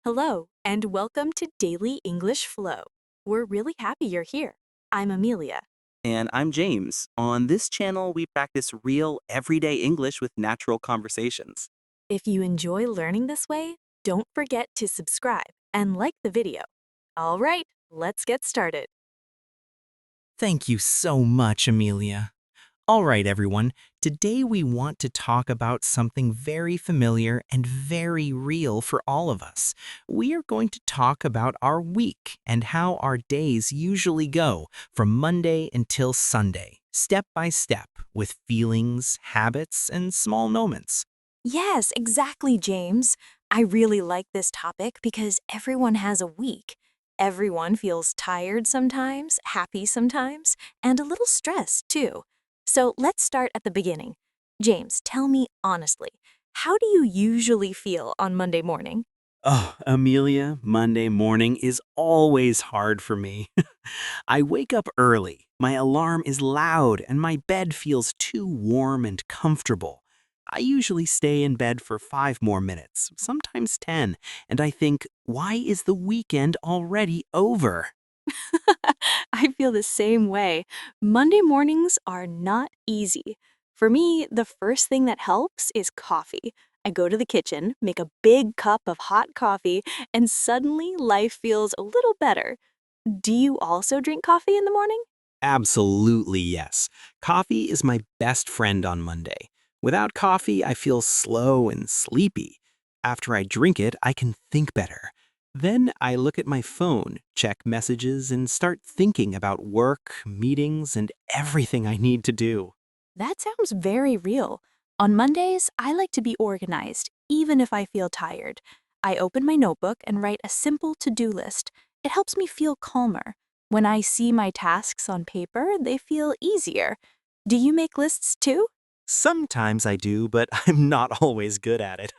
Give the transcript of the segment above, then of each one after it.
Hello, and welcome to Daily English Flow. We're really happy you're here. I'm Amelia. And I'm James. On this channel, we practice real, everyday English with natural conversations. If you enjoy learning this way, don't forget to subscribe and like the video. All right, let's get started. Thank you so much, Amelia. All right, everyone. Today we want to talk about something very familiar and very real for all of us. We are going to talk about our week and how our days usually go from Monday until Sunday, step by step, with feelings, habits, and small moments. Yes, exactly, James. I really like this topic because everyone has a week. Everyone feels tired sometimes, happy sometimes, and a little stressed too. So let's start at the beginning. James, tell me honestly, how do you usually feel on Monday morning? Oh, Amelia, Monday morning is always hard for me. I wake up early, my alarm is loud, and my bed feels too warm and comfortable. I usually stay in bed for 5 more minutes, sometimes 10, and I think, why is the weekend already over? I feel the same way. Monday mornings are not easy. For me, the first thing that helps is coffee. I go to the kitchen, make a big cup of hot coffee, and suddenly life feels a little better. Do you also drink coffee in the morning? Absolutely yes. Coffee is my best friend on Monday. Without coffee, I feel slow and sleepy. After I drink it, I can think better. Then I look at my phone, check messages, and start thinking about work, meetings, and everything I need to do. That sounds very real. On Mondays, I like to be organized, even if I feel tired. I open my notebook and write a simple to do list. It helps me feel calmer. When I see my tasks on paper, they feel easier. Do you make lists too? Sometimes I do, but I'm not always good at it.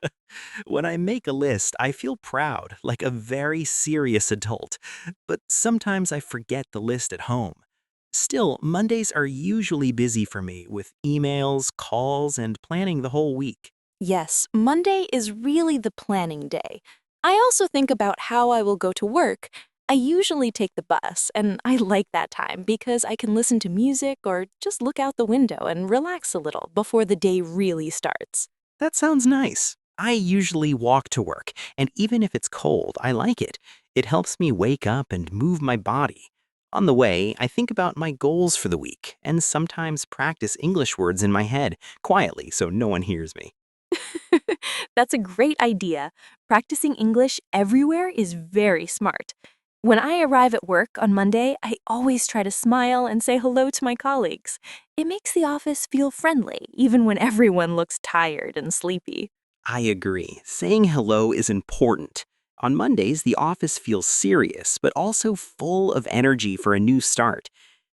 When I make a list, I feel proud, like a very serious adult. But sometimes I forget the list at home. Still, Mondays are usually busy for me with emails, calls, and planning the whole week. Yes, Monday is really the planning day. I also think about how I will go to work. I usually take the bus, and I like that time because I can listen to music or just look out the window and relax a little before the day really starts. That sounds nice. I usually walk to work, and even if it's cold, I like it. It helps me wake up and move my body. On the way, I think about my goals for the week and sometimes practice English words in my head quietly so no one hears me. That's a great idea. Practicing English everywhere is very smart. When I arrive at work on Monday, I always try to smile and say hello to my colleagues. It makes the office feel friendly, even when everyone looks tired and sleepy. I agree. Saying hello is important. On Mondays, the office feels serious, but also full of energy for a new start.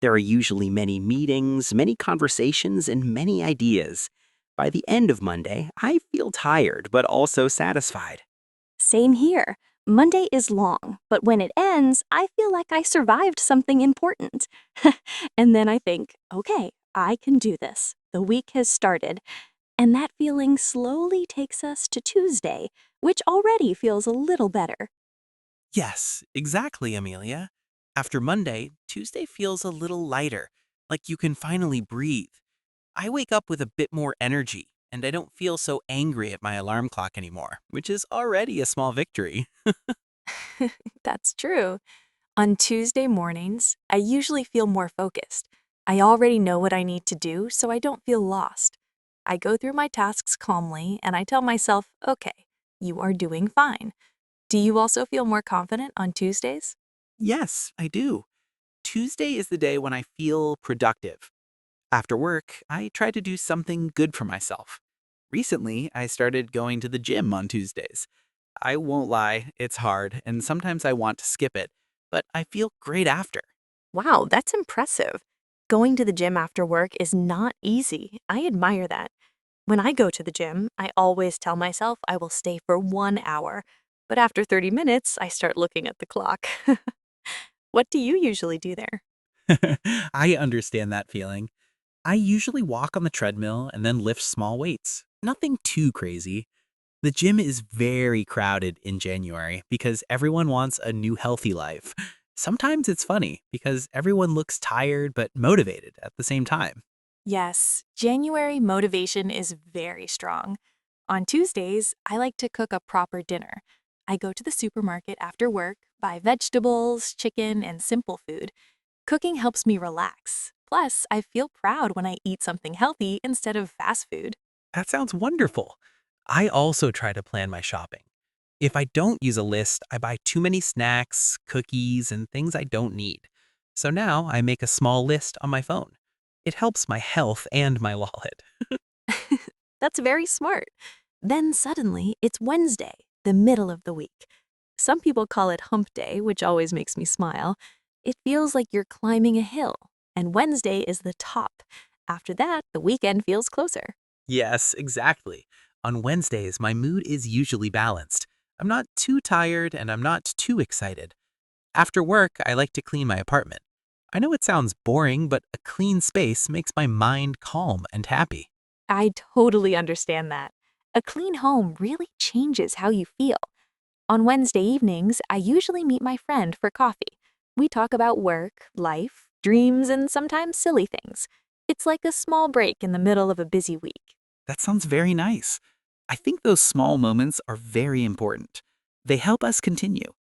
There are usually many meetings, many conversations, and many ideas. By the end of Monday, I feel tired, but also satisfied. Same here. Monday is long, but when it ends, I feel like I survived something important. And then I think, okay, I can do this. The week has started. And that feeling slowly takes us to Tuesday, which already feels a little better. Yes, exactly, Amelia. After Monday, Tuesday feels a little lighter, like you can finally breathe. I wake up with a bit more energy, and I don't feel so angry at my alarm clock anymore, which is already a small victory. That's true. On Tuesday mornings, I usually feel more focused. I already know what I need to do, so I don't feel lost. I go through my tasks calmly and I tell myself, okay, you are doing fine. Do you also feel more confident on Tuesdays? Yes, I do. Tuesday is the day when I feel productive. After work, I try to do something good for myself. Recently, I started going to the gym on Tuesdays. I won't lie, it's hard, and sometimes I want to skip it, but I feel great after. Wow, that's impressive. Going to the gym after work is not easy. I admire that. When I go to the gym, I always tell myself I will stay for 1 hour. But after 30 minutes, I start looking at the clock. What do you usually do there? I understand that feeling. I usually walk on the treadmill and then lift small weights. Nothing too crazy. The gym is very crowded in January because everyone wants a new healthy life. Sometimes it's funny because everyone looks tired but motivated at the same time. Yes, January motivation is very strong. On Tuesdays, I like to cook a proper dinner. I go to the supermarket after work, buy vegetables, chicken, and simple food. Cooking helps me relax. Plus, I feel proud when I eat something healthy instead of fast food. That sounds wonderful. I also try to plan my shopping. If I don't use a list, I buy too many snacks, cookies, and things I don't need. So now I make a small list on my phone. It helps my health and my wallet. That's very smart. Then suddenly, it's Wednesday, the middle of the week. Some people call it hump day, which always makes me smile. It feels like you're climbing a hill, and Wednesday is the top. After that, the weekend feels closer. Yes, exactly. On Wednesdays, my mood is usually balanced. I'm not too tired and I'm not too excited. After work, I like to clean my apartment. I know it sounds boring, but a clean space makes my mind calm and happy. I totally understand that. A clean home really changes how you feel. On Wednesday evenings, I usually meet my friend for coffee. We talk about work, life, dreams, and sometimes silly things. It's like a small break in the middle of a busy week. That sounds very nice. I think those small moments are very important. They help us continue.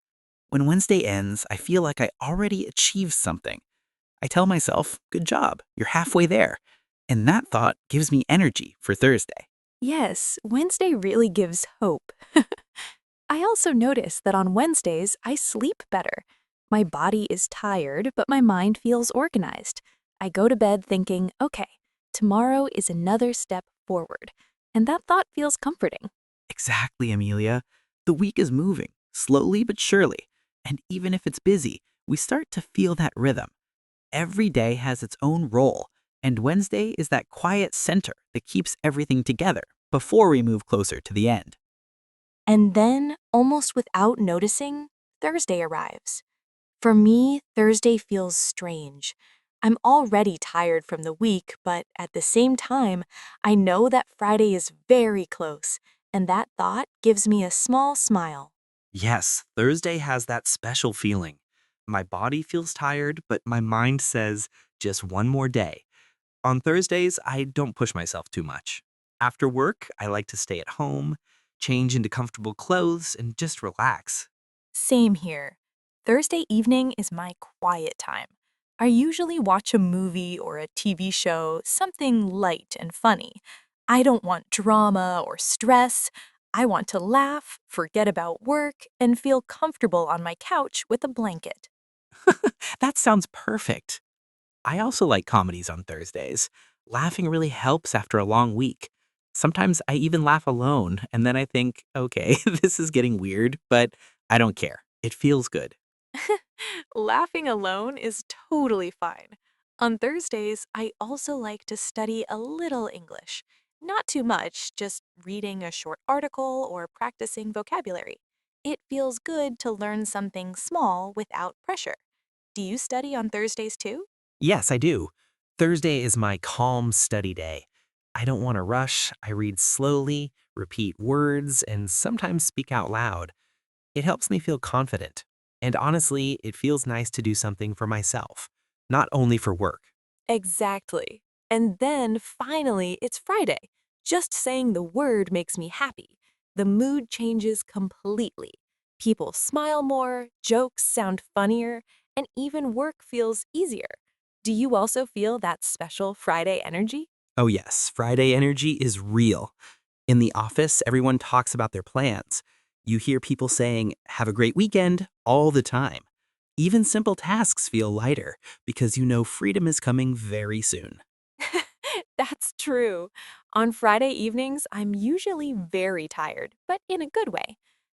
When Wednesday ends, I feel like I already achieved something. I tell myself, good job, you're halfway there. And that thought gives me energy for Thursday. Yes, Wednesday really gives hope. I also notice that on Wednesdays, I sleep better. My body is tired, but my mind feels organized. I go to bed thinking, okay, tomorrow is another step forward. And that thought feels comforting. Exactly, Amelia. The week is moving, slowly but surely. And even if it's busy, we start to feel that rhythm. Every day has its own role, and Wednesday is that quiet center that keeps everything together before we move closer to the end. And then, almost without noticing, Thursday arrives. For me, Thursday feels strange. I'm already tired from the week, but at the same time, I know that Friday is very close, and that thought gives me a small smile. Yes, Thursday has that special feeling. My body feels tired, but my mind says, just one more day. On Thursdays, I don't push myself too much. After work, I like to stay at home, change into comfortable clothes, and just relax. Same here. Thursday evening is my quiet time. I usually watch a movie or a TV show, something light and funny. I don't want drama or stress. I want to laugh, forget about work, and feel comfortable on my couch with a blanket. That sounds perfect. I also like comedies on Thursdays. Laughing really helps after a long week. Sometimes I even laugh alone, and then I think, okay, this is getting weird, but I don't care. It feels good. Laughing alone is totally fine. On Thursdays, I also like to study a little English. Not too much, just reading a short article or practicing vocabulary. It feels good to learn something small without pressure. Do you study on Thursdays too? Yes, I do. Thursday is my calm study day. I don't want to rush. I read slowly, repeat words, and sometimes speak out loud. It helps me feel confident. And honestly, it feels nice to do something for myself, not only for work. Exactly. And then finally, it's Friday. Just saying the word makes me happy. The mood changes completely. People smile more, jokes sound funnier, and even work feels easier. Do you also feel that special Friday energy? Oh, yes, Friday energy is real. In the office, everyone talks about their plans. You hear people saying, have a great weekend, all the time. Even simple tasks feel lighter because you know freedom is coming very soon. That's true. On Friday evenings, I'm usually very tired, but in a good way.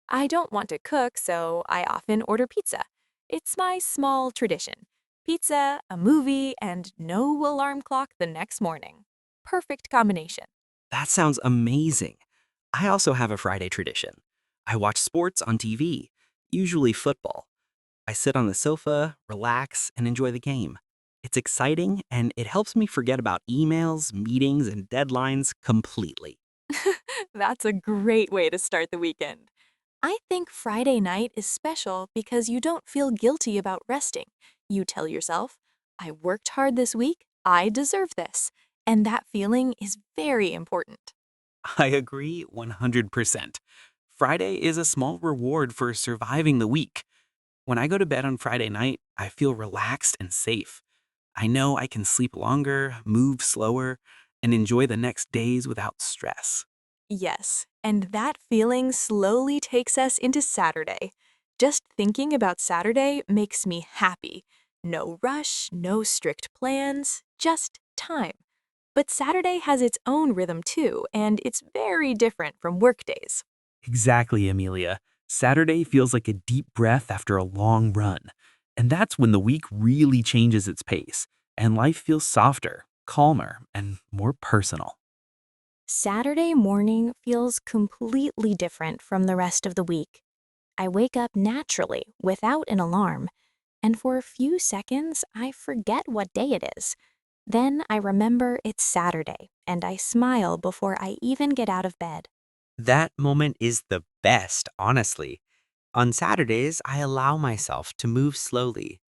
I don't want to cook, so I often order pizza. It's my small tradition. Pizza, a movie, and no alarm clock the next morning. Perfect combination. That sounds amazing. I also have a Friday tradition. I watch sports on TV, usually football. I sit on the sofa, relax, and enjoy the game. It's exciting, and it helps me forget about emails, meetings, and deadlines completely. That's a great way to start the weekend. I think Friday night is special because you don't feel guilty about resting. You tell yourself, I worked hard this week, I deserve this. And that feeling is very important. I agree 100%. Friday is a small reward for surviving the week. When I go to bed on Friday night, I feel relaxed and safe. I know I can sleep longer, move slower, and enjoy the next days without stress. Yes, and that feeling slowly takes us into Saturday. Just thinking about Saturday makes me happy. No rush, no strict plans, just time. But Saturday has its own rhythm too, and it's very different from workdays. Exactly, Amelia. Saturday feels like a deep breath after a long run. And that's when the week really changes its pace, and life feels softer, calmer, and more personal. Saturday morning feels completely different from the rest of the week. I wake up naturally without an alarm, and for a few seconds, I forget what day it is. Then I remember it's Saturday, and I smile before I even get out of bed. That moment is the best, honestly. On Saturdays, I allow myself to move slowly.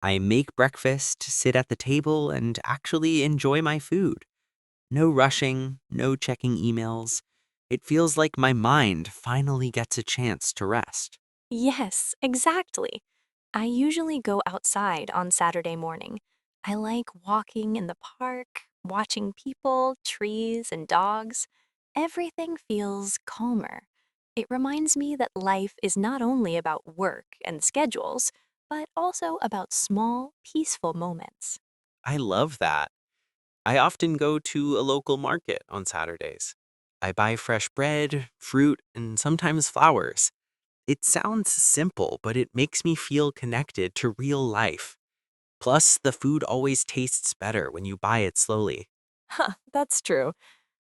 I make breakfast, sit at the table, and actually enjoy my food. No rushing, no checking emails. It feels like my mind finally gets a chance to rest. Yes, exactly. I usually go outside on Saturday morning. I like walking in the park, watching people, trees, and dogs. Everything feels calmer. It reminds me that life is not only about work and schedules, but also about small, peaceful moments. I love that. I often go to a local market on Saturdays. I buy fresh bread, fruit, and sometimes flowers. It sounds simple, but it makes me feel connected to real life. Plus, the food always tastes better when you buy it slowly. Huh, that's true.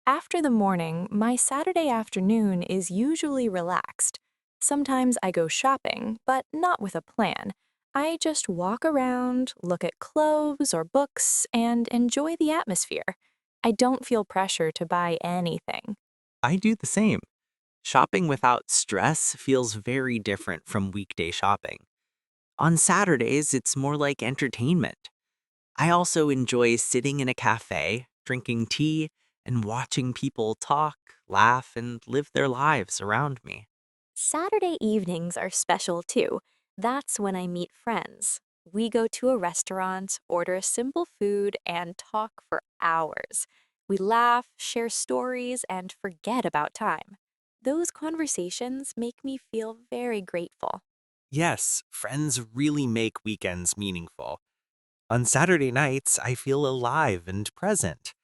After the morning, my Saturday afternoon is usually relaxed. Sometimes I go shopping, but not with a plan. I just walk around, look at clothes or books, and enjoy the atmosphere. I don't feel pressure to buy anything. I do the same. Shopping without stress feels very different from weekday shopping. On Saturdays, it's more like entertainment. I also enjoy sitting in a cafe, drinking tea, and watching people talk, laugh, and live their lives around me. Saturday evenings are special too. That's when I meet friends. We go to a restaurant, order a simple food, and talk for hours. We laugh, share stories, and forget about time. Those conversations make me feel very grateful. Yes, friends really make weekends meaningful. On Saturday nights, I feel alive and present.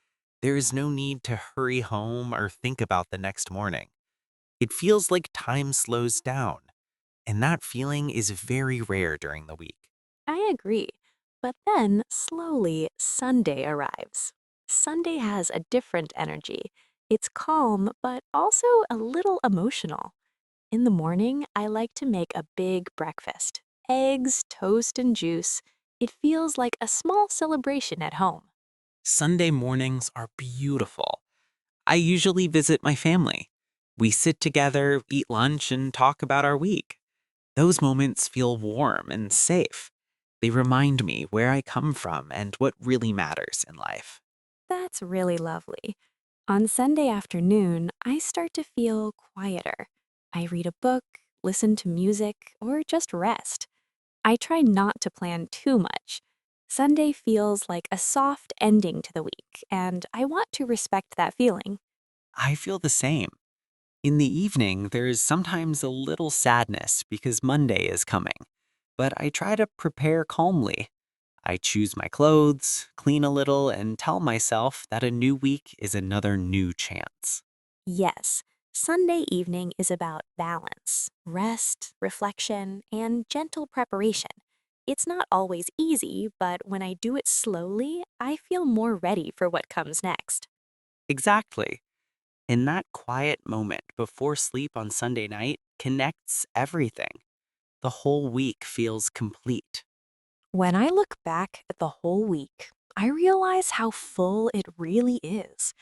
There is no need to hurry home or think about the next morning. It feels like time slows down, and that feeling is very rare during the week. I agree. But then, slowly, Sunday arrives. Sunday has a different energy. It's calm, but also a little emotional. In the morning, I like to make a big breakfast eggs, toast, and juice. It feels like a small celebration at home. Sunday mornings are beautiful. I usually visit my family. We sit together, eat lunch, and talk about our week. Those moments feel warm and safe. They remind me where I come from and what really matters in life. That's really lovely. On Sunday afternoon, I start to feel quieter. I read a book, listen to music, or just rest. I try not to plan too much. Sunday feels like a soft ending to the week, and I want to respect that feeling. I feel the same. In the evening, there's sometimes a little sadness because Monday is coming, but I try to prepare calmly. I choose my clothes, clean a little, and tell myself that a new week is another new chance. Yes, Sunday evening is about balance, rest, reflection, and gentle preparation. It's not always easy, but when I do it slowly, I feel more ready for what comes next. Exactly. And that quiet moment before sleep on Sunday night connects everything. The whole week feels complete. When I look back at the whole week, I realize how full it really is.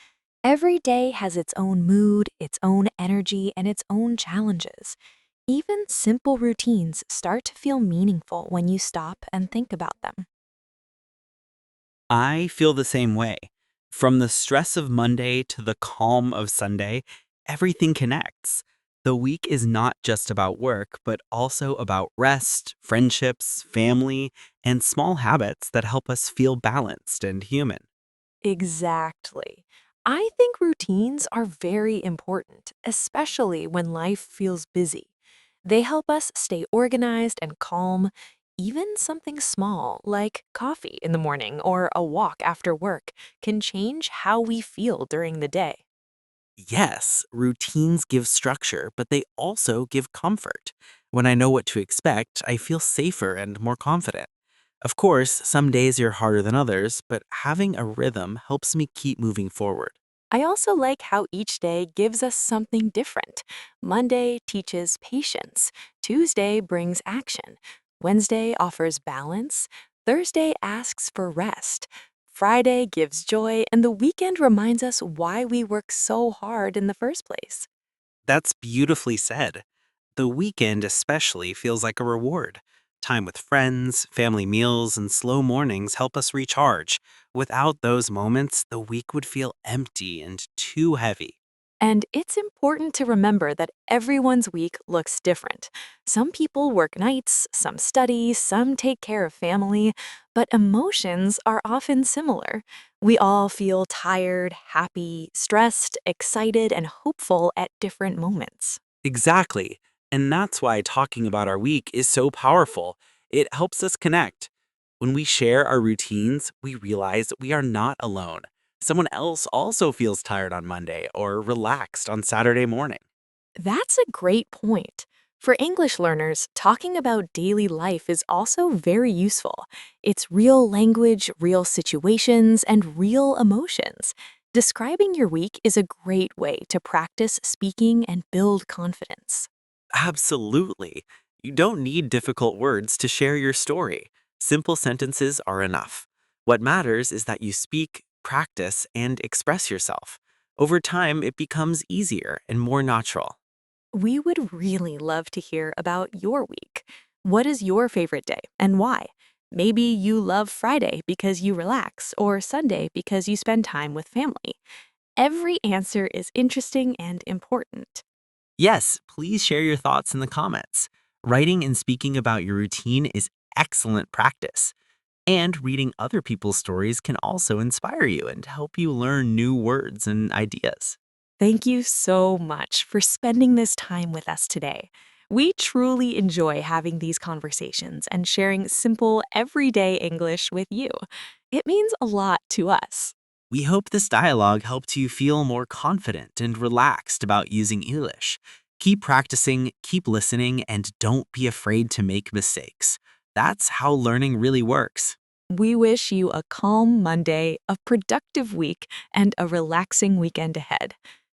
Every day has its own mood, its own energy, and its own challenges. Even simple routines start to feel meaningful when you stop and think about them. I feel the same way. From the stress of Monday to the calm of Sunday, everything connects. The week is not just about work, but also about rest, friendships, family, and small habits that help us feel balanced and human. Exactly. I think routines are very important, especially when life feels busy. They help us stay organized and calm. Even something small, like coffee in the morning or a walk after work, can change how we feel during the day. Yes, routines give structure, but they also give comfort. When I know what to expect, I feel safer and more confident. Of course, some days are harder than others, but having a rhythm helps me keep moving forward. I also like how each day gives us something different. Monday teaches patience, Tuesday brings action, Wednesday offers balance, Thursday asks for rest, Friday gives joy, and the weekend reminds us why we work so hard in the first place. That's beautifully said. The weekend especially feels like a reward. Time with friends, family meals, and slow mornings help us recharge. Without those moments, the week would feel empty and too heavy. And it's important to remember that everyone's week looks different. Some people work nights, some study, some take care of family, but emotions are often similar. We all feel tired, happy, stressed, excited, and hopeful at different moments. Exactly. And that's why talking about our week is so powerful. It helps us connect. When we share our routines, we realize we are not alone. Someone else also feels tired on Monday or relaxed on Saturday morning. That's a great point. For English learners, talking about daily life is also very useful. It's real language, real situations, and real emotions. Describing your week is a great way to practice speaking and build confidence. Absolutely. You don't need difficult words to share your story. Simple sentences are enough. What matters is that you speak, practice, and express yourself. Over time, it becomes easier and more natural. We would really love to hear about your week. What is your favorite day and why? Maybe you love Friday because you relax, or Sunday because you spend time with family. Every answer is interesting and important. Yes, please share your thoughts in the comments. Writing and speaking about your routine is excellent practice. And reading other people's stories can also inspire you and help you learn new words and ideas. Thank you so much for spending this time with us today. We truly enjoy having these conversations and sharing simple, everyday English with you. It means a lot to us. We hope this dialogue helped you feel more confident and relaxed about using English. Keep practicing, keep listening, and don't be afraid to make mistakes. That's how learning really works. We wish you a calm Monday, a productive week, and a relaxing weekend ahead.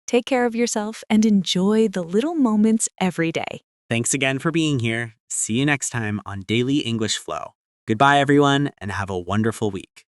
Take care of yourself and enjoy the little moments every day. Thanks again for being here. See you next time on Daily English Flow. Goodbye, everyone, and have a wonderful week.